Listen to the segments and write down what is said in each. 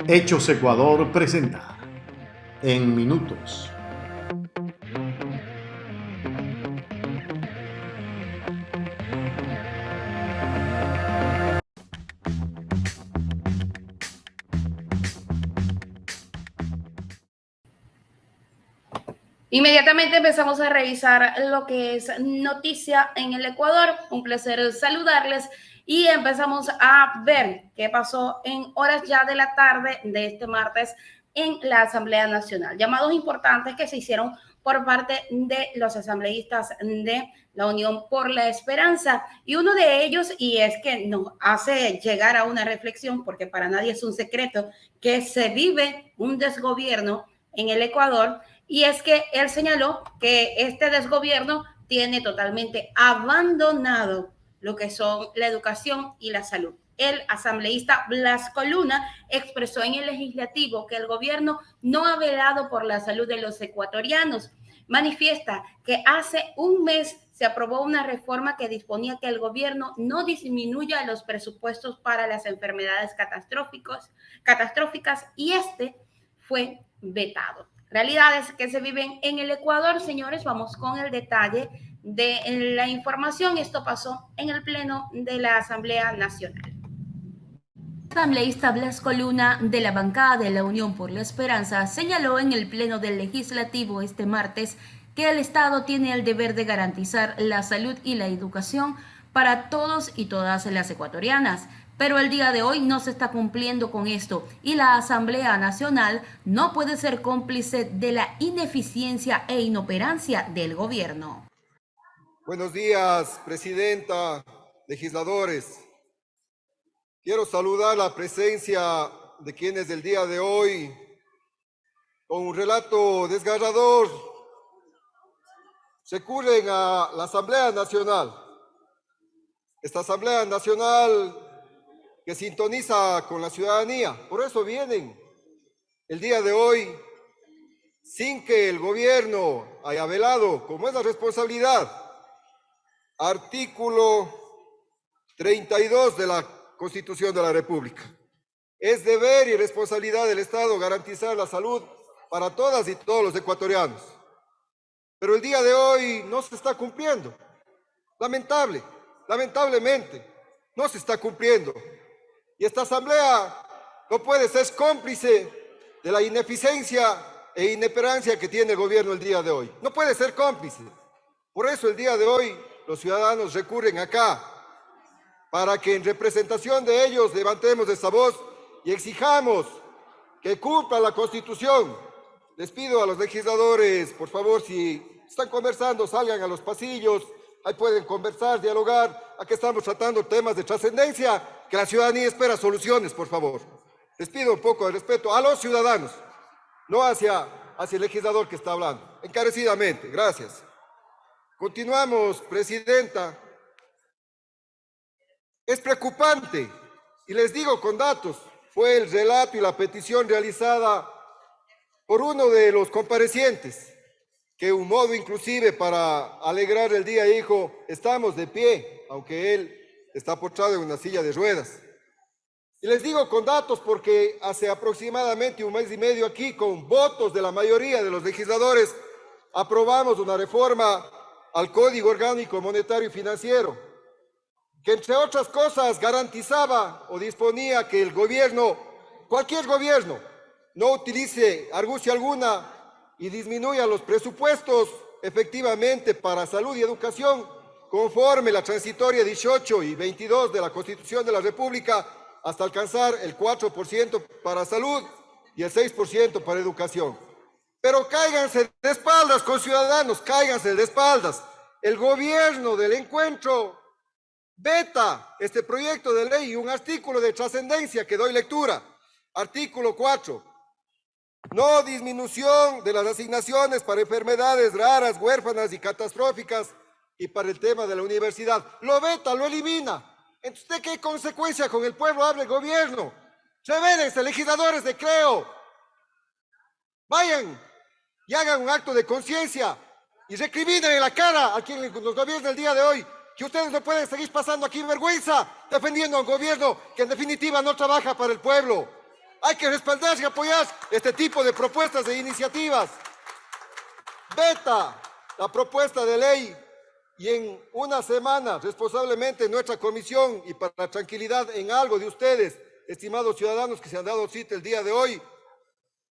Hechos Ecuador presenta En Minutos. Inmediatamente empezamos a revisar lo que es noticia en el Ecuador. Un placer saludarles y empezamos a ver qué pasó en horas ya de la tarde de este martes en la Asamblea Nacional. Llamados importantes que se hicieron por parte de los asambleístas de la Unión por la Esperanza. Y uno de ellos, y es que nos hace llegar a una reflexión, porque para nadie es un secreto que se vive un desgobierno en el Ecuador, y es que él señaló que este desgobierno tiene totalmente abandonado lo que son la educación y la salud. El asambleísta Blasco Luna expresó en el legislativo que el gobierno no ha velado por la salud de los ecuatorianos. Manifiesta que hace un mes se aprobó una reforma que disponía que el gobierno no disminuya los presupuestos para las enfermedades catastróficas y este fue vetado. Realidades que se viven en el Ecuador, señores. Vamos con el detalle de la información. Esto pasó en el pleno de la Asamblea Nacional. El asambleísta Blasco Luna, de la bancada de la Unión por la Esperanza, señaló en el pleno del Legislativo este martes que el Estado tiene el deber de garantizar la salud y la educación para todos y todas las ecuatorianas. Pero el día de hoy no se está cumpliendo con esto y la Asamblea Nacional no puede ser cómplice de la ineficiencia e inoperancia del gobierno. Buenos días, presidenta, legisladores. Quiero saludar la presencia de quienes el día de hoy, con un relato desgarrador, recurren a la Asamblea Nacional. Esta Asamblea Nacional que sintoniza con la ciudadanía. Por eso vienen el día de hoy sin que el gobierno haya velado, como es la responsabilidad. Artículo 32 de la Constitución de la República. Es deber y responsabilidad del Estado garantizar la salud para todas y todos los ecuatorianos. Pero el día de hoy no se está cumpliendo. Lamentablemente, no se está cumpliendo. Y esta Asamblea no puede ser cómplice de la ineficiencia e inoperancia que tiene el gobierno el día de hoy. No puede ser cómplice. Por eso el día de hoy los ciudadanos recurren acá para que en representación de ellos levantemos esta voz y exijamos que cumpla la Constitución. Les pido a los legisladores, por favor, si están conversando, salgan a los pasillos, ahí pueden conversar, dialogar. Aquí estamos tratando temas de trascendencia, que la ciudadanía espera soluciones, por favor. Les pido un poco de respeto a los ciudadanos, no hacia el legislador que está hablando. Encarecidamente, gracias. Continuamos, presidenta. Es preocupante, y les digo con datos, fue el relato y la petición realizada por uno de los comparecientes, que un modo inclusive para alegrar el día dijo, estamos de pie, aunque él está postrado en una silla de ruedas. Y les digo con datos porque hace aproximadamente un mes y medio aquí, con votos de la mayoría de los legisladores, aprobamos una reforma al Código Orgánico Monetario y Financiero, que entre otras cosas garantizaba o disponía que el gobierno, cualquier gobierno, no utilice argucia alguna y disminuya los presupuestos efectivamente para salud y educación conforme la transitoria 18 y 22 de la Constitución de la República hasta alcanzar el 4% para salud y el 6% para educación. Pero cáiganse de espaldas con ciudadanos, cáiganse de espaldas. El gobierno del encuentro veta este proyecto de ley y un artículo de trascendencia que doy lectura. Artículo 4. No disminución de las asignaciones para enfermedades raras, huérfanas y catastróficas y para el tema de la universidad. Lo veta, lo elimina. Entonces, ¿de qué consecuencia con el pueblo habla el gobierno? Revérense, legisladores de Creo. Vayan y hagan un acto de conciencia y recriminen en la cara a quien nos gobierna el día de hoy que ustedes no pueden seguir pasando aquí vergüenza defendiendo a un gobierno que en definitiva no trabaja para el pueblo. Hay que respaldar y apoyar este tipo de propuestas e iniciativas. Veta la propuesta de ley y en una semana, responsablemente, en nuestra comisión y para la tranquilidad en algo de ustedes, estimados ciudadanos que se han dado cita el día de hoy,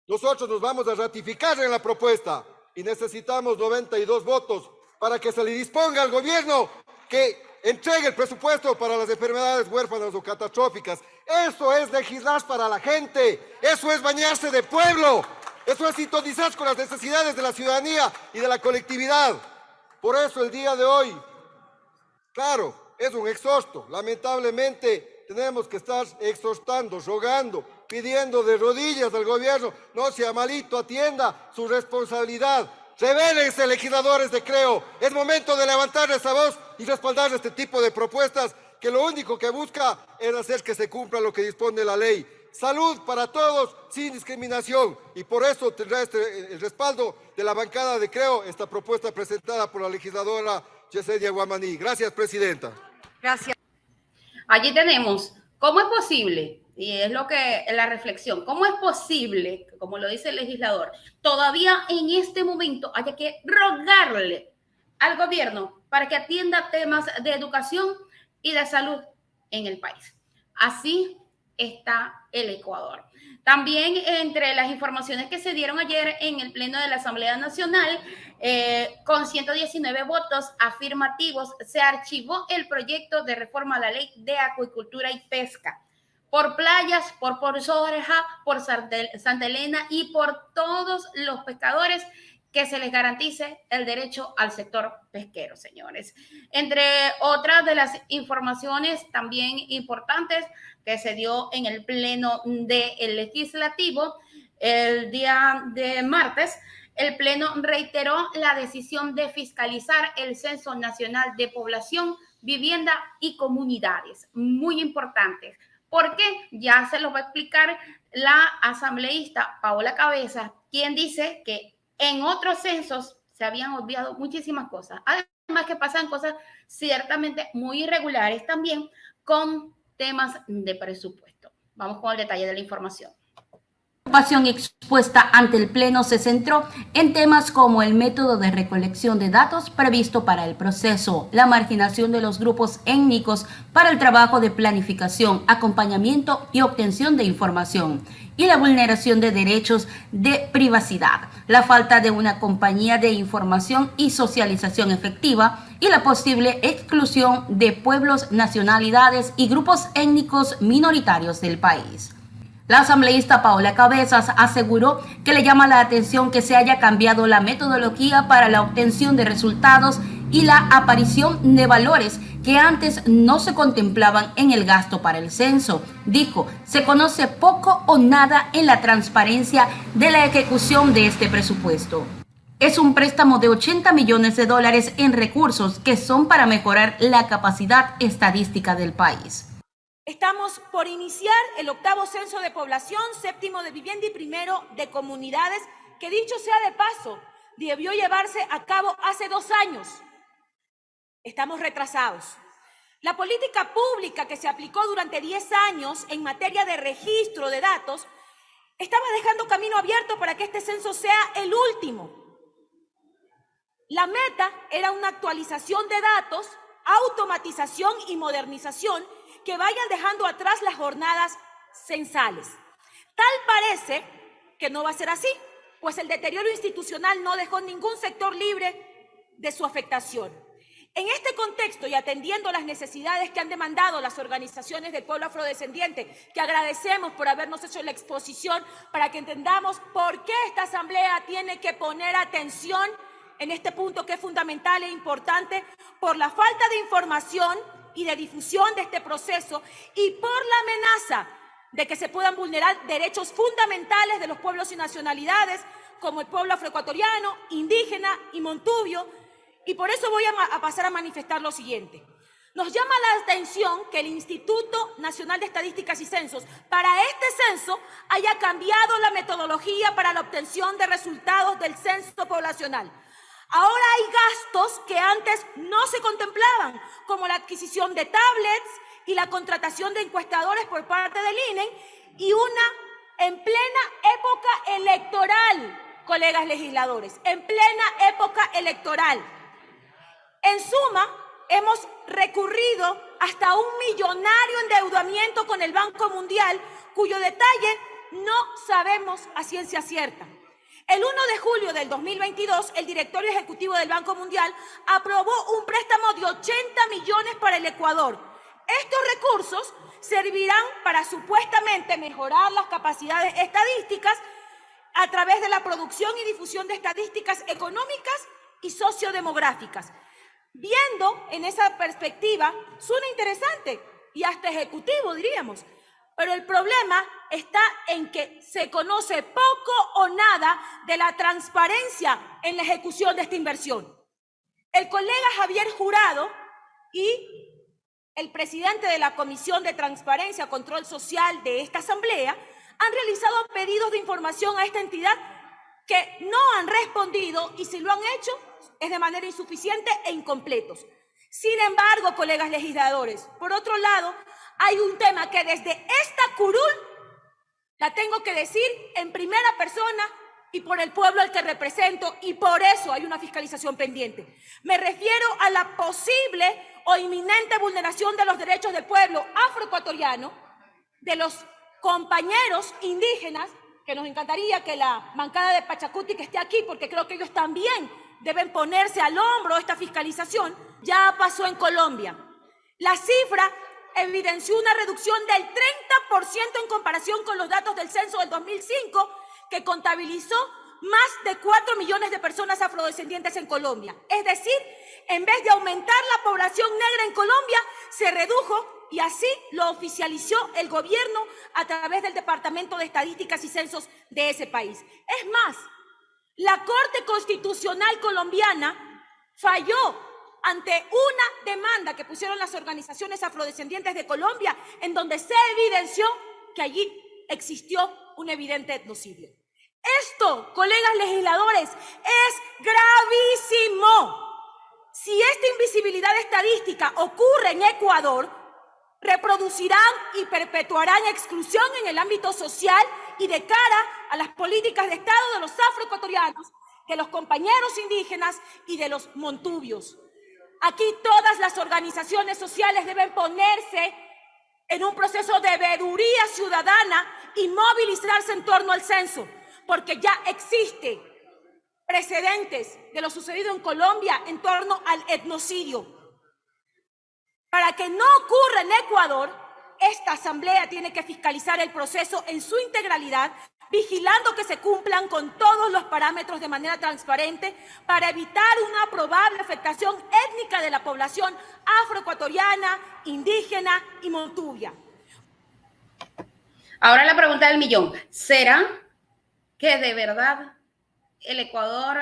nosotros nos vamos a ratificar en la propuesta y necesitamos 92 votos para que se le disponga al gobierno que entregue el presupuesto para las enfermedades huérfanas o catastróficas. Eso es legislar para la gente, eso es bañarse de pueblo, eso es sintonizar con las necesidades de la ciudadanía y de la colectividad. Por eso el día de hoy, claro, es un exhorto. Lamentablemente tenemos que estar exhortando, rogando, pidiendo de rodillas al gobierno, no sea malito, atienda su responsabilidad. Rebélense, legisladores de Creo. Es momento de levantar esa voz y respaldar este tipo de propuestas que lo único que busca es hacer que se cumpla lo que dispone la ley. Salud para todos, sin discriminación. Y por eso tendrá el respaldo de la bancada de Creo esta propuesta presentada por la legisladora Yesenia Guamaní. Gracias, presidenta. Gracias. Allí tenemos, ¿cómo es posible? Y es lo que la reflexión, ¿cómo es posible, como lo dice el legislador, todavía en este momento haya que rogarle al gobierno para que atienda temas de educación y de salud en el país? Así está el Ecuador. También entre las informaciones que se dieron ayer en el Pleno de la Asamblea Nacional, con 119 votos afirmativos, se archivó el proyecto de reforma a la Ley de Acuicultura y Pesca. Por playas, por Soreja, por Santa Elena y por todos los pescadores, que se les garantice el derecho al sector pesquero, señores. Entre otras de las informaciones también importantes que se dio en el Pleno del Legislativo, el día de martes, el Pleno reiteró la decisión de fiscalizar el Censo Nacional de Población, Vivienda y Comunidades. Muy importante. Porque ya se los va a explicar la asambleísta Paola Cabezas, quien dice que en otros censos se habían olvidado muchísimas cosas. Además que pasan cosas ciertamente muy irregulares también con temas de presupuesto. Vamos con el detalle de la información. La preocupación expuesta ante el Pleno se centró en temas como el método de recolección de datos previsto para el proceso, la marginación de los grupos étnicos para el trabajo de planificación, acompañamiento y obtención de información, y la vulneración de derechos de privacidad, la falta de una compañía de información y socialización efectiva y la posible exclusión de pueblos, nacionalidades y grupos étnicos minoritarios del país. La asambleísta Paola Cabezas aseguró que le llama la atención que se haya cambiado la metodología para la obtención de resultados y la aparición de valores que antes no se contemplaban en el gasto para el censo. Dijo, se conoce poco o nada en la transparencia de la ejecución de este presupuesto. Es un préstamo de 80 millones de dólares en recursos que son para mejorar la capacidad estadística del país. Estamos por iniciar el 8º censo de población, 7º de vivienda y 1º de comunidades, que dicho sea de paso, debió llevarse a cabo hace 2 años. Estamos retrasados. La política pública que se aplicó durante 10 años en materia de registro de datos estaba dejando camino abierto para que este censo sea el último. La meta era una actualización de datos, automatización y modernización que vayan dejando atrás las jornadas censales. Tal parece que no va a ser así, pues el deterioro institucional no dejó ningún sector libre de su afectación. En este contexto y atendiendo las necesidades que han demandado las organizaciones del pueblo afrodescendiente, que agradecemos por habernos hecho la exposición para que entendamos por qué esta asamblea tiene que poner atención en este punto que es fundamental e importante, por la falta de información y de difusión de este proceso y por la amenaza de que se puedan vulnerar derechos fundamentales de los pueblos y nacionalidades como el pueblo afroecuatoriano, indígena y montubio. Y por eso voy a pasar a manifestar lo siguiente. Nos llama la atención que el Instituto Nacional de Estadísticas y Censos para este censo haya cambiado la metodología para la obtención de resultados del censo poblacional. Ahora hay gastos que antes no se contemplaban, como la adquisición de tablets y la contratación de encuestadores por parte del INE y una en plena época electoral, colegas legisladores, en plena época electoral. En suma, hemos recurrido hasta un millonario endeudamiento con el Banco Mundial, cuyo detalle no sabemos a ciencia cierta. El 1 de julio del 2022, el directorio ejecutivo del Banco Mundial aprobó un préstamo de 80 millones para el Ecuador. Estos recursos servirán para supuestamente mejorar las capacidades estadísticas a través de la producción y difusión de estadísticas económicas y sociodemográficas. Viendo en esa perspectiva, suena interesante y hasta ejecutivo, diríamos. Pero el problema está en que se conoce poco o nada de la transparencia en la ejecución de esta inversión. El colega Javier Jurado y el presidente de la Comisión de Transparencia y Control Social de esta Asamblea han realizado pedidos de información a esta entidad que no han respondido, y si lo han hecho es de manera insuficiente e incompletos. Sin embargo, colegas legisladores, por otro lado, hay un tema que desde esta curul la tengo que decir en primera persona y por el pueblo al que represento, y por eso hay una fiscalización pendiente. Me refiero a la posible o inminente vulneración de los derechos del pueblo afroecuatoriano, de los compañeros indígenas, que nos encantaría que la bancada de Pachacuti que esté aquí, porque creo que ellos también deben ponerse al hombro esta fiscalización. Ya pasó en Colombia. La cifra evidenció una reducción del 30% en comparación con los datos del censo del 2005, que contabilizó más de 4 millones de personas afrodescendientes en Colombia. Es decir, en vez de aumentar la población negra en Colombia, se redujo, y así lo oficializó el gobierno a través del Departamento de Estadísticas y Censos de ese país. Es más, la Corte Constitucional colombiana falló ante una demanda que pusieron las organizaciones afrodescendientes de Colombia, en donde se evidenció que allí existió un evidente etnocidio. Esto, colegas legisladores, es gravísimo. Si esta invisibilidad estadística ocurre en Ecuador, reproducirán y perpetuarán exclusión en el ámbito social y de cara a las políticas de Estado de los afroecuatorianos, de los compañeros indígenas y de los montubios. Aquí todas las organizaciones sociales deben ponerse en un proceso de veeduría ciudadana y movilizarse en torno al censo, porque ya existe precedentes de lo sucedido en Colombia en torno al etnocidio. Para que no ocurra en Ecuador, esta Asamblea tiene que fiscalizar el proceso en su integralidad, vigilando que se cumplan con todos los parámetros de manera transparente para evitar una probable afectación étnica de la población afroecuatoriana, indígena y montubia. Ahora la pregunta del millón. ¿Será que de verdad el Ecuador,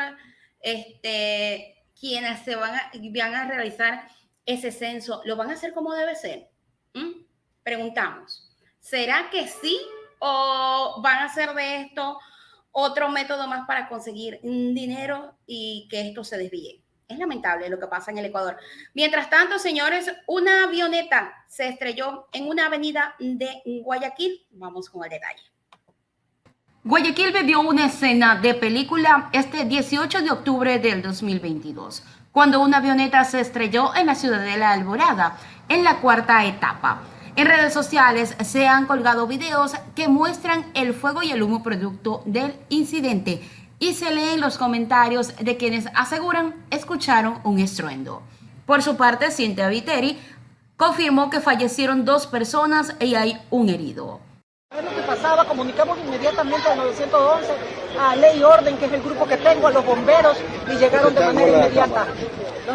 quienes van a realizar ese censo, lo van a hacer como debe ser? Preguntamos. ¿Será que sí o van a hacer de esto otro método más para conseguir dinero y que esto se desvíe? Es lamentable lo que pasa en el Ecuador. Mientras tanto, señores, una avioneta se estrelló en una avenida de Guayaquil. Vamos con el detalle. Guayaquil vivió una escena de película este 18 de octubre del 2022, cuando una avioneta se estrelló en la Ciudadela Alborada, en la cuarta etapa. En redes sociales se han colgado videos que muestran el fuego y el humo producto del incidente y se leen los comentarios de quienes aseguran escucharon un estruendo. Por su parte, Cintia Viteri confirmó que fallecieron 2 personas y hay un herido. ¿Qué es lo que pasaba? Comunicamos inmediatamente al 911, a Ley y Orden, que es el grupo que tengo, a los bomberos, y llegaron de manera inmediata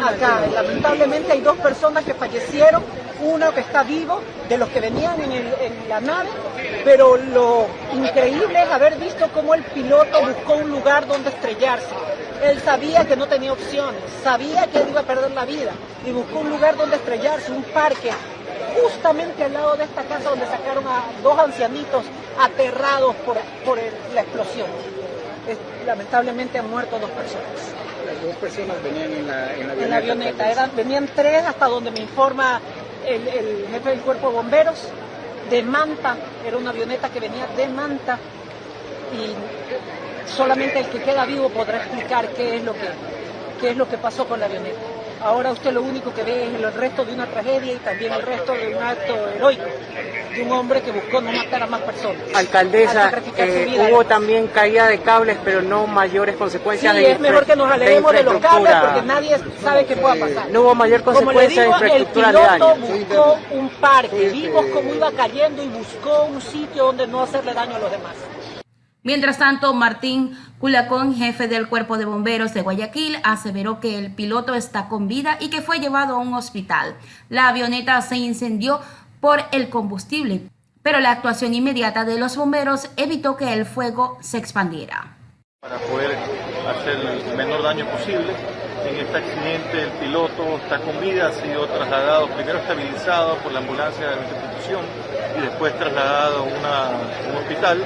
acá. Lamentablemente hay 2 personas que fallecieron, uno que está vivo, de los que venían en la nave, pero lo increíble es haber visto cómo el piloto buscó un lugar donde estrellarse. Él sabía que no tenía opciones, sabía que él iba a perder la vida, y buscó un lugar donde estrellarse, un parque, justamente al lado de esta casa donde sacaron a 2 ancianitos aterrados por la explosión. Lamentablemente han muerto 2 personas. Las 2 personas venían en la avioneta. En la avioneta, venían 3 hasta donde me informa el jefe del cuerpo de bomberos, de Manta, era una avioneta que venía de Manta, y solamente el que queda vivo podrá explicar qué es lo que pasó con la avioneta. Ahora usted lo único que ve es el resto de una tragedia y también el resto de un acto heroico de un hombre que buscó no matar a más personas. Alcaldesa, hubo también caída de cables, pero no mayores consecuencias. Sí, es mejor que nos aleguemos de los cables porque nadie sabe qué pueda pasar. No hubo mayor consecuencia de infraestructura de daño. El piloto buscó un parque, vimos cómo iba cayendo y buscó un sitio donde no hacerle daño a los demás. Mientras tanto, Martín Culacón, jefe del Cuerpo de Bomberos de Guayaquil, aseveró que el piloto está con vida y que fue llevado a un hospital. La avioneta se incendió por el combustible, pero la actuación inmediata de los bomberos evitó que el fuego se expandiera. Para poder hacer el menor daño posible, en este accidente el piloto está con vida, ha sido trasladado, primero estabilizado por la ambulancia de nuestra institución y después trasladado a un hospital.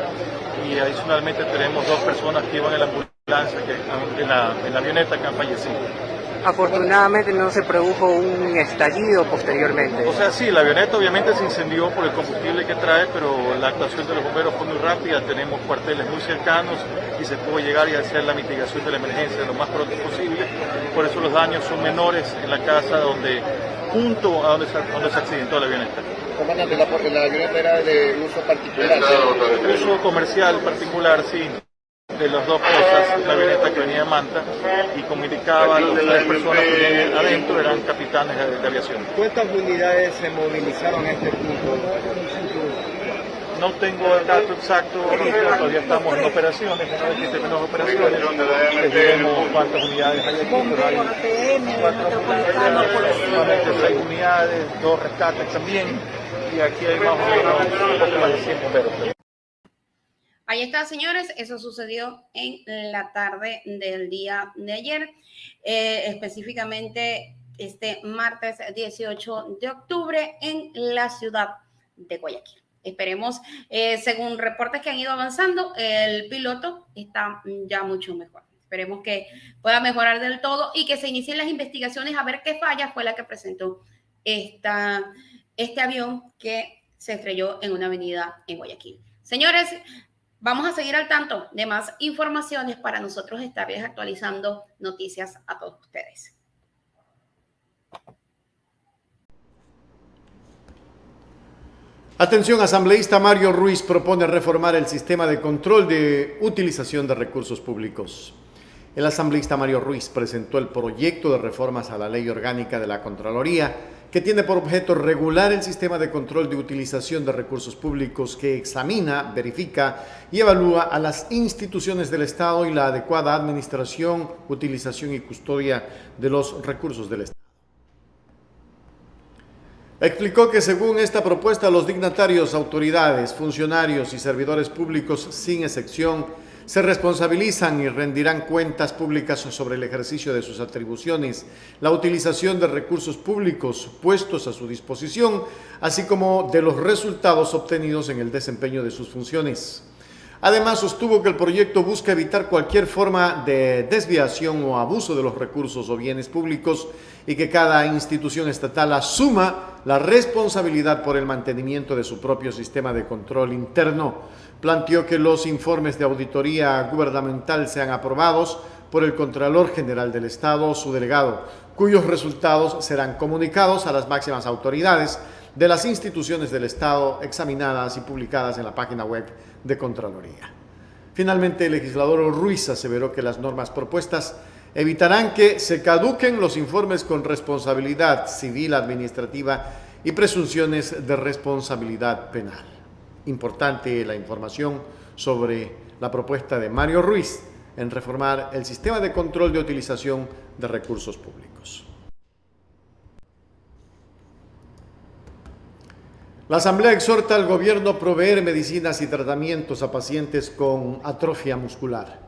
Y adicionalmente tenemos 2 personas que iban en la ambulancia, en la avioneta, que han fallecido. Afortunadamente no se produjo un estallido posteriormente. O sea, sí, la avioneta obviamente se incendió por el combustible que trae, pero la actuación de los bomberos fue muy rápida, tenemos cuarteles muy cercanos y se pudo llegar y hacer la mitigación de la emergencia lo más pronto posible. Por eso los daños son menores en la casa junto a donde se accidentó la avioneta. Comandante, la avioneta era de uso particular. Uso comercial particular, sí. De las 2 cosas, la avioneta que venía de Manta, y como indicaba, las 3 personas que venían adentro eran capitanes de aviación. ¿Cuántas unidades se movilizaron a este punto? No tengo el dato exacto, todavía estamos en operaciones, una vez que terminamos operaciones, les diremos cuántas unidades hay aquí, pero hay 4 solamente 6 unidades, 2 rescates también, y aquí hay más o menos un poco más de 100 bomberos. Ahí está, señores, eso sucedió en la tarde del día de ayer, específicamente este martes 18 de octubre en la ciudad de Guayaquil. Esperemos, según reportes que han ido avanzando, el piloto está ya mucho mejor. Esperemos que pueda mejorar del todo y que se inicien las investigaciones a ver qué falla fue la que presentó este avión que se estrelló en una avenida en Guayaquil. Señores, vamos a seguir al tanto de más informaciones para nosotros estarles actualizando noticias a todos ustedes. Atención, asambleísta Mario Ruiz propone reformar el sistema de control de utilización de recursos públicos. El asambleísta Mario Ruiz presentó el proyecto de reformas a la Ley Orgánica de la Contraloría, que tiene por objeto regular el sistema de control de utilización de recursos públicos que examina, verifica y evalúa a las instituciones del Estado y la adecuada administración, utilización y custodia de los recursos del Estado. Explicó que según esta propuesta los dignatarios, autoridades, funcionarios y servidores públicos sin excepción se responsabilizan y rendirán cuentas públicas sobre el ejercicio de sus atribuciones, la utilización de recursos públicos puestos a su disposición, así como de los resultados obtenidos en el desempeño de sus funciones. Además, sostuvo que el proyecto busca evitar cualquier forma de desviación o abuso de los recursos o bienes públicos y que cada institución estatal asuma la responsabilidad por el mantenimiento de su propio sistema de control interno. Planteó que los informes de auditoría gubernamental sean aprobados por el Contralor General del Estado o su delegado, cuyos resultados serán comunicados a las máximas autoridades de las instituciones del Estado, examinadas y publicadas en la página web de Contraloría. Finalmente, el legislador Ruiz aseveró que las normas propuestas evitarán que se caduquen los informes con responsabilidad civil, administrativa y presunciones de responsabilidad penal. Importante la información sobre la propuesta de Mario Ruiz en reformar el sistema de control de utilización de recursos públicos. La Asamblea exhorta al gobierno a proveer medicinas y tratamientos a pacientes con atrofia muscular.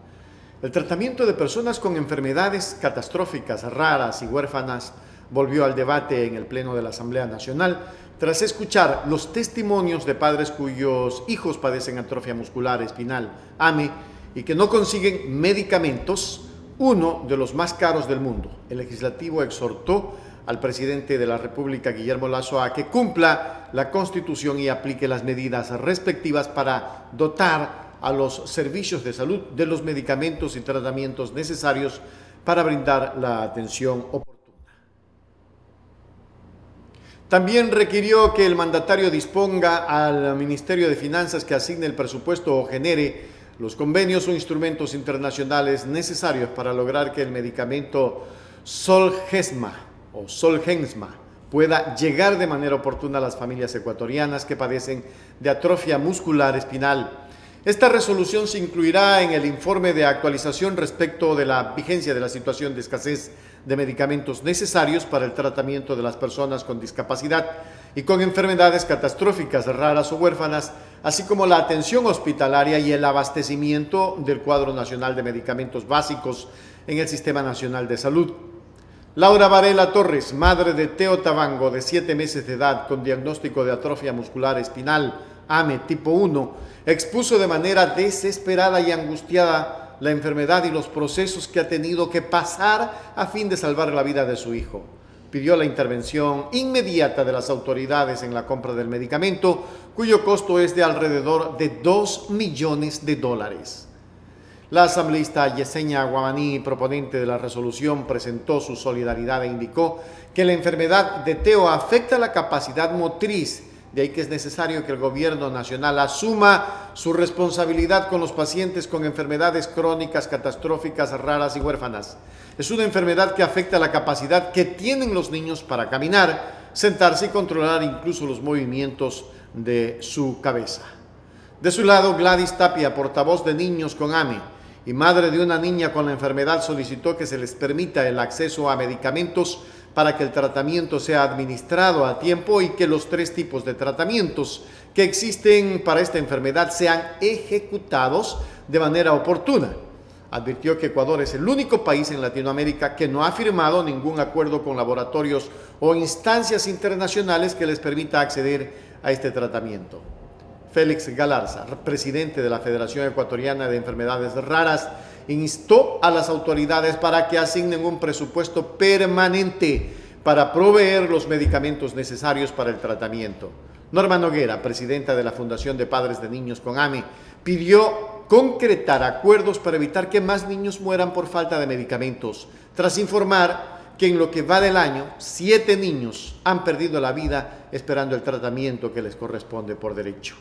El tratamiento de personas con enfermedades catastróficas, raras y huérfanas volvió al debate en el Pleno de la Asamblea Nacional tras escuchar los testimonios de padres cuyos hijos padecen atrofia muscular espinal, AME, y que no consiguen medicamentos, uno de los más caros del mundo. El legislativo exhortó al presidente de la República, Guillermo Lasso, a que cumpla la Constitución y aplique las medidas respectivas para dotar a los servicios de salud de los medicamentos y tratamientos necesarios para brindar la atención oportuna. También requirió que el mandatario disponga al Ministerio de Finanzas que asigne el presupuesto o genere los convenios o instrumentos internacionales necesarios para lograr que el medicamento Zolgensma pueda llegar de manera oportuna a las familias ecuatorianas que padecen de atrofia muscular espinal. Esta resolución se incluirá en el informe de actualización respecto de la vigencia de la situación de escasez de medicamentos necesarios para el tratamiento de las personas con discapacidad y con enfermedades catastróficas, raras o huérfanas, así como la atención hospitalaria y el abastecimiento del cuadro nacional de medicamentos básicos en el Sistema Nacional de Salud. Laura Varela Torres, madre de Teo Tabango, de 7 meses de edad, con diagnóstico de atrofia muscular espinal, AME tipo 1, expuso de manera desesperada y angustiada la enfermedad y los procesos que ha tenido que pasar a fin de salvar la vida de su hijo. Pidió la intervención inmediata de las autoridades en la compra del medicamento, cuyo costo es de alrededor de $2 millones. La asambleísta Yesenia Guamaní, proponente de la resolución, presentó su solidaridad e indicó que la enfermedad de Teo afecta la capacidad motriz. De ahí que es necesario que el gobierno nacional asuma su responsabilidad con los pacientes con enfermedades crónicas, catastróficas, raras y huérfanas. Es una enfermedad que afecta la capacidad que tienen los niños para caminar, sentarse y controlar incluso los movimientos de su cabeza. De su lado, Gladys Tapia, portavoz de Niños con AME y madre de una niña con la enfermedad, solicitó que se les permita el acceso a medicamentos para que el tratamiento sea administrado a tiempo y que los 3 tipos de tratamientos que existen para esta enfermedad sean ejecutados de manera oportuna. Advirtió que Ecuador es el único país en Latinoamérica que no ha firmado ningún acuerdo con laboratorios o instancias internacionales que les permita acceder a este tratamiento. Félix Galarza, presidente de la Federación Ecuatoriana de Enfermedades Raras, instó a las autoridades para que asignen un presupuesto permanente para proveer los medicamentos necesarios para el tratamiento. Norma Noguera, presidenta de la Fundación de Padres de Niños con AME, pidió concretar acuerdos para evitar que más niños mueran por falta de medicamentos, tras informar que en lo que va del año, 7 niños han perdido la vida esperando el tratamiento que les corresponde por derecho.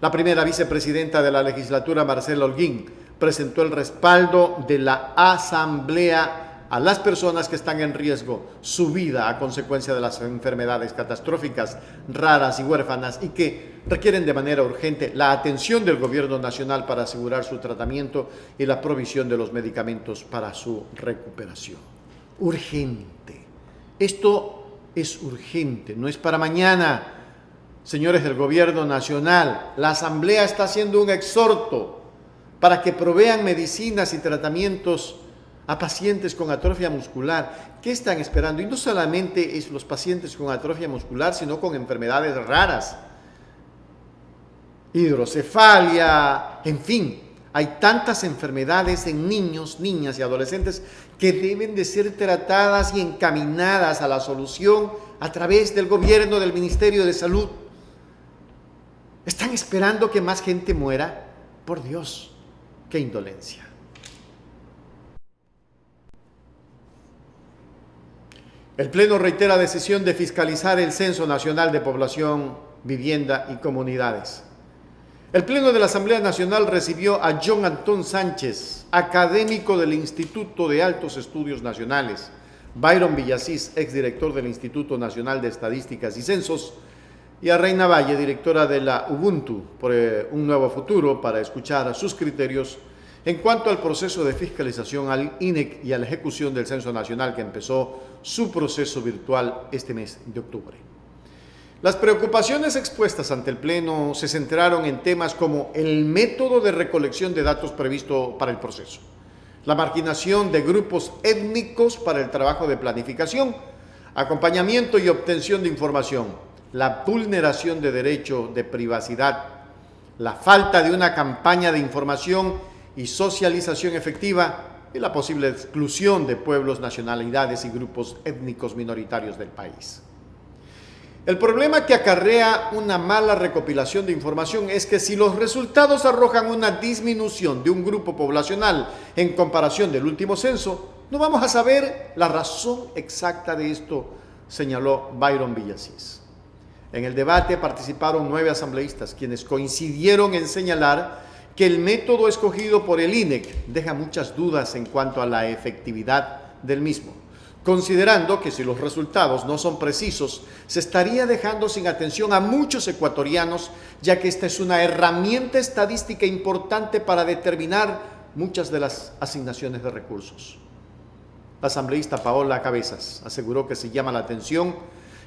La primera vicepresidenta de la legislatura, Marcela Holguín, presentó el respaldo de la Asamblea a las personas que están en riesgo su vida a consecuencia de las enfermedades catastróficas, raras y huérfanas y que requieren de manera urgente la atención del gobierno nacional para asegurar su tratamiento y la provisión de los medicamentos para su recuperación. Urgente. Esto es urgente, no es para mañana. Señores del gobierno nacional, la Asamblea está haciendo un exhorto para que provean medicinas y tratamientos a pacientes con atrofia muscular. ¿Qué están esperando? Y no solamente es los pacientes con atrofia muscular, sino con enfermedades raras, hidrocefalia, en fin. Hay tantas enfermedades en niños, niñas y adolescentes que deben de ser tratadas y encaminadas a la solución a través del gobierno, del Ministerio de Salud. ¿Están esperando que más gente muera? Por Dios. ¡Qué indolencia! El Pleno reitera decisión de fiscalizar el Censo Nacional de Población, Vivienda y Comunidades. El Pleno de la Asamblea Nacional recibió a John Antón Sánchez, académico del Instituto de Altos Estudios Nacionales, Byron Villasís, exdirector del Instituto Nacional de Estadísticas y Censos, y a Reina Valle, directora de la Ubuntu por un nuevo futuro, para escuchar sus criterios en cuanto al proceso de fiscalización al INEC y a la ejecución del Censo Nacional que empezó su proceso virtual este mes de octubre. Las preocupaciones expuestas ante el Pleno se centraron en temas como el método de recolección de datos previsto para el proceso, la marginación de grupos étnicos para el trabajo de planificación, acompañamiento y obtención de información, la vulneración de derecho de privacidad, la falta de una campaña de información y socialización efectiva y la posible exclusión de pueblos, nacionalidades y grupos étnicos minoritarios del país. El problema que acarrea una mala recopilación de información es que si los resultados arrojan una disminución de un grupo poblacional en comparación del último censo, no vamos a saber la razón exacta de esto, señaló Byron Villasís. En el debate participaron 9 asambleístas, quienes coincidieron en señalar que el método escogido por el INEC deja muchas dudas en cuanto a la efectividad del mismo, considerando que si los resultados no son precisos, se estaría dejando sin atención a muchos ecuatorianos, ya que esta es una herramienta estadística importante para determinar muchas de las asignaciones de recursos. La asambleísta Paola Cabezas aseguró que se llama la atención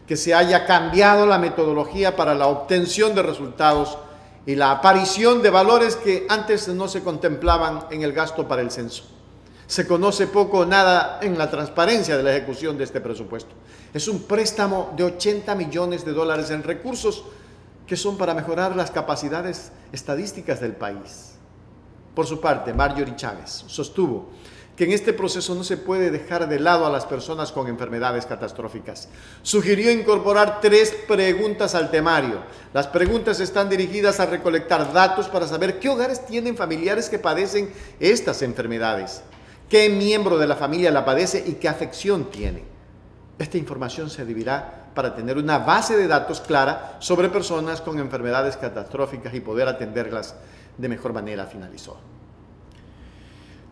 que se haya cambiado la metodología para la obtención de resultados y la aparición de valores que antes no se contemplaban en el gasto para el censo. Se conoce poco o nada en la transparencia de la ejecución de este presupuesto. Es un préstamo de $80 millones en recursos que son para mejorar las capacidades estadísticas del país. Por su parte, Marjorie Chávez sostuvo que en este proceso no se puede dejar de lado a las personas con enfermedades catastróficas. Sugirió incorporar 3 preguntas al temario. Las preguntas están dirigidas a recolectar datos para saber qué hogares tienen familiares que padecen estas enfermedades, qué miembro de la familia la padece y qué afección tiene. Esta información servirá para tener una base de datos clara sobre personas con enfermedades catastróficas y poder atenderlas de mejor manera, finalizó.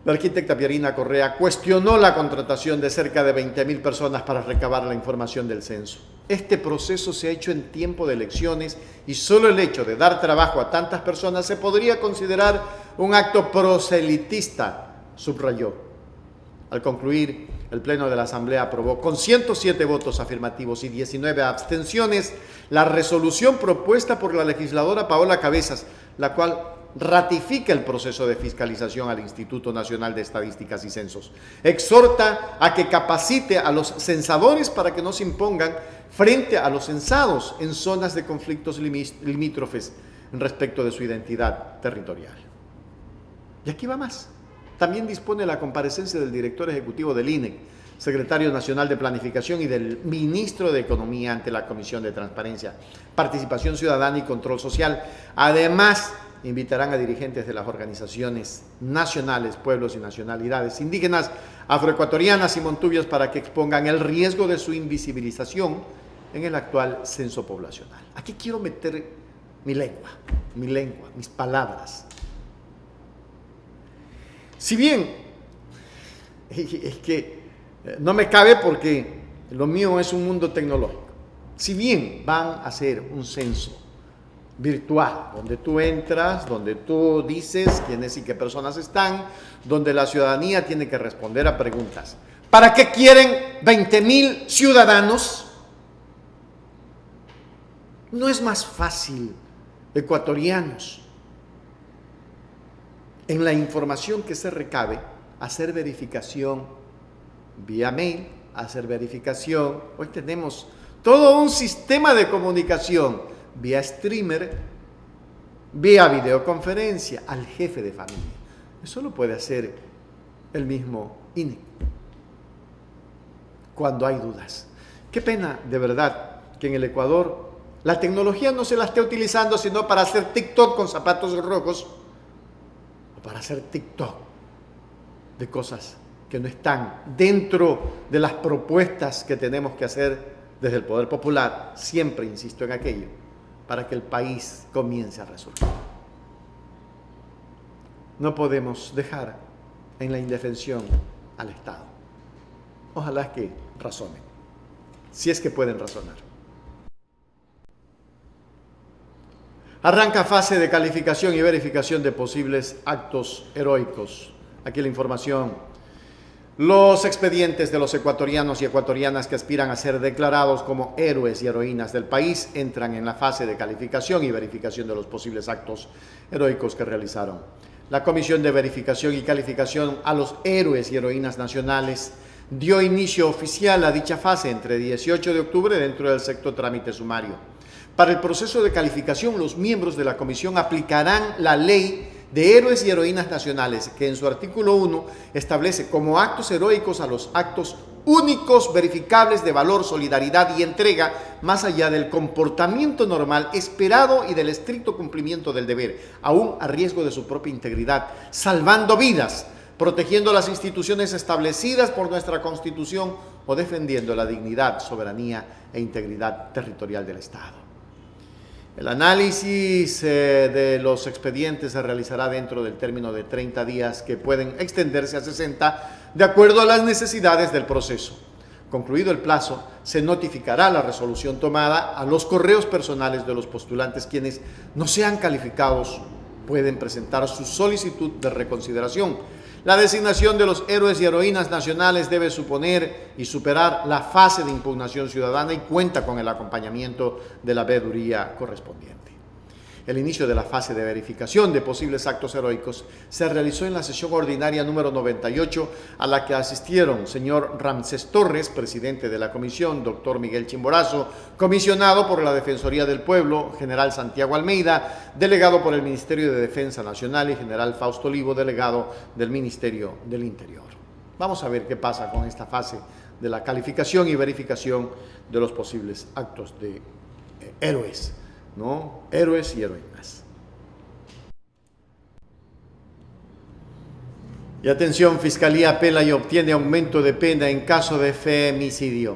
La arquitecta Pierina Correa cuestionó la contratación de cerca de 20.000 personas para recabar la información del censo. Este proceso se ha hecho en tiempo de elecciones y solo el hecho de dar trabajo a tantas personas se podría considerar un acto proselitista, subrayó. Al concluir, el Pleno de la Asamblea aprobó con 107 votos afirmativos y 19 abstenciones la resolución propuesta por la legisladora Paola Cabezas, la cual ratifica el proceso de fiscalización al Instituto Nacional de Estadísticas y Censos. Exhorta a que capacite a los censadores para que no se impongan frente a los censados en zonas de conflictos limítrofes respecto de su identidad territorial. Y aquí va más. También dispone la comparecencia del director ejecutivo del INEC, secretario nacional de Planificación y del ministro de Economía ante la Comisión de Transparencia, Participación Ciudadana y Control Social. Además, invitarán a dirigentes de las organizaciones nacionales, pueblos y nacionalidades indígenas, afroecuatorianas y montubias para que expongan el riesgo de su invisibilización en el actual censo poblacional. Aquí quiero meter mi lengua, mis palabras. Si bien, es que no me cabe porque lo mío es un mundo tecnológico, si bien van a hacer un censo virtual, donde tú entras, donde tú dices quiénes y qué personas están, donde la ciudadanía tiene que responder a preguntas. ¿Para qué quieren 20.000 ciudadanos? ¿No es más fácil, ecuatorianos, en la información que se recabe, hacer verificación vía mail, hacer verificación? Hoy tenemos todo un sistema de comunicación vía streamer, vía videoconferencia al jefe de familia. Eso lo puede hacer el mismo INEC cuando hay dudas. Qué pena, de verdad, que en el Ecuador la tecnología no se la esté utilizando sino para hacer TikTok con zapatos rojos o para hacer TikTok de cosas que no están dentro de las propuestas que tenemos que hacer desde el Poder Popular. Siempre insisto en aquello, para que el país comience a resurgir. No podemos dejar en la indefensión al Estado. Ojalá que razonen, si es que pueden razonar. Arranca fase de calificación y verificación de posibles actos heroicos. Aquí la información. Los expedientes de los ecuatorianos y ecuatorianas que aspiran a ser declarados como héroes y heroínas del país entran en la fase de calificación y verificación de los posibles actos heroicos que realizaron. La Comisión de Verificación y Calificación a los Héroes y Heroínas Nacionales dio inicio oficial a dicha fase entre 18 de octubre dentro del sexto trámite sumario. Para el proceso de calificación, los miembros de la comisión aplicarán la ley de héroes y heroínas nacionales, que en su artículo 1 establece como actos heroicos a los actos únicos, verificables de valor, solidaridad y entrega, más allá del comportamiento normal esperado y del estricto cumplimiento del deber, aún a riesgo de su propia integridad, salvando vidas, protegiendo las instituciones establecidas por nuestra Constitución o defendiendo la dignidad, soberanía e integridad territorial del Estado. El análisis de los expedientes se realizará dentro del término de 30 días, que pueden extenderse a 60 de acuerdo a las necesidades del proceso. Concluido el plazo, se notificará la resolución tomada a los correos personales de los postulantes. Quienes no sean calificados pueden presentar su solicitud de reconsideración. La designación de los héroes y heroínas nacionales debe suponer y superar la fase de impugnación ciudadana y cuenta con el acompañamiento de la veeduría correspondiente. El inicio de la fase de verificación de posibles actos heroicos se realizó en la sesión ordinaria número 98, a la que asistieron señor Ramsés Torres, presidente de la comisión, doctor Miguel Chimborazo, comisionado por la Defensoría del Pueblo, general Santiago Almeida, delegado por el Ministerio de Defensa Nacional, y general Fausto Olivo, delegado del Ministerio del Interior. Vamos a ver qué pasa con esta fase de la calificación y verificación de los posibles actos de héroes, ¿no? Héroes y heroínas. Y atención, Fiscalía apela y obtiene aumento de pena en caso de femicidio.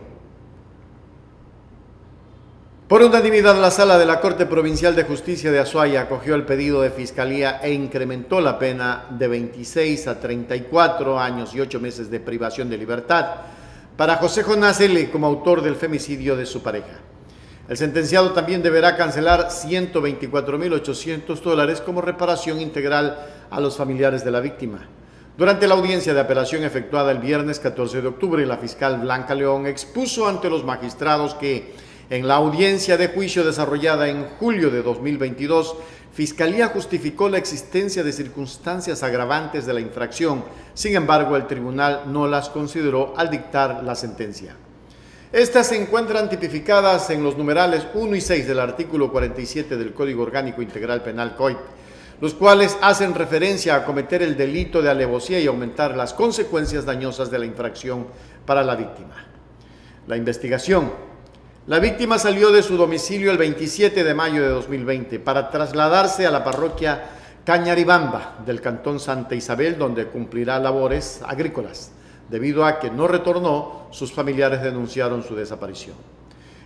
Por unanimidad, la Sala de la Corte Provincial de Justicia de Azuay acogió el pedido de Fiscalía e incrementó la pena de 26 a 34 años y 8 meses de privación de libertad para José Jonás L. como autor del femicidio de su pareja. El sentenciado también deberá cancelar $124,800 como reparación integral a los familiares de la víctima. Durante la audiencia de apelación efectuada el viernes 14 de octubre, la fiscal Blanca León expuso ante los magistrados que, en la audiencia de juicio desarrollada en julio de 2022, Fiscalía justificó la existencia de circunstancias agravantes de la infracción. Sin embargo, el tribunal no las consideró al dictar la sentencia. Estas se encuentran tipificadas en los numerales 1 y 6 del artículo 47 del Código Orgánico Integral Penal COIP, los cuales hacen referencia a cometer el delito de alevosía y aumentar las consecuencias dañosas de la infracción para la víctima. La investigación. La víctima salió de su domicilio el 27 de mayo de 2020 para trasladarse a la parroquia Cañaribamba del cantón Santa Isabel, donde cumplirá labores agrícolas. Debido a que no retornó, sus familiares denunciaron su desaparición.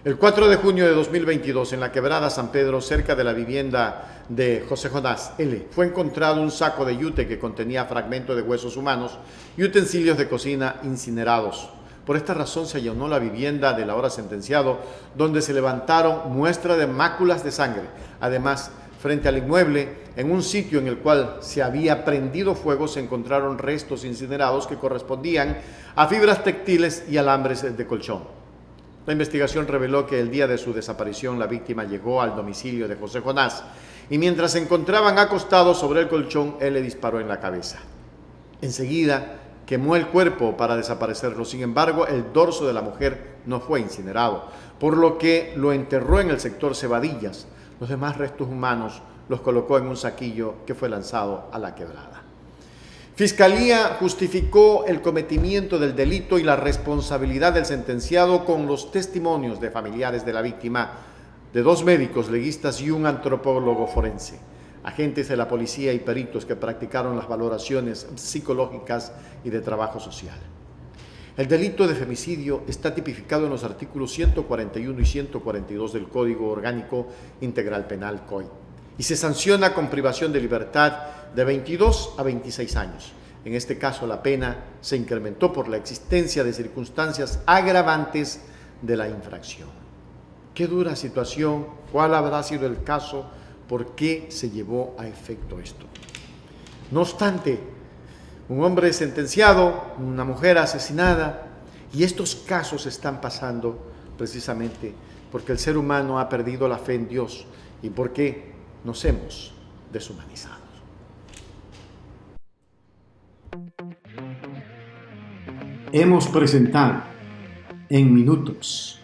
El 4 de junio de 2022, en la quebrada San Pedro, cerca de la vivienda de José Jonás L., fue encontrado un saco de yute que contenía fragmentos de huesos humanos y utensilios de cocina incinerados. Por esta razón se allanó la vivienda del ahora sentenciado, donde se levantaron muestras de máculas de sangre. Además, frente al inmueble, en un sitio en el cual se había prendido fuego, se encontraron restos incinerados que correspondían a fibras textiles y alambres de colchón. La investigación reveló que el día de su desaparición la víctima llegó al domicilio de José Jonás y mientras se encontraban acostados sobre el colchón, él le disparó en la cabeza. Enseguida quemó el cuerpo para desaparecerlo. Sin embargo, el dorso de la mujer no fue incinerado, por lo que lo enterró en el sector Cebadillas. Los demás restos humanos los colocó en un saquillo que fue lanzado a la quebrada. Fiscalía justificó el cometimiento del delito y la responsabilidad del sentenciado con los testimonios de familiares de la víctima, de 2 médicos legistas y un antropólogo forense, agentes de la policía y peritos que practicaron las valoraciones psicológicas y de trabajo social. El delito de femicidio está tipificado en los artículos 141 y 142 del Código Orgánico Integral Penal COI y se sanciona con privación de libertad de 22 a 26 años. En este caso, la pena se incrementó por la existencia de circunstancias agravantes de la infracción. Qué dura situación, cuál habrá sido el caso, por qué se llevó a efecto esto. No obstante, un hombre sentenciado, una mujer asesinada, y estos casos están pasando precisamente porque el ser humano ha perdido la fe en Dios y porque nos hemos deshumanizado. Hemos presentado en minutos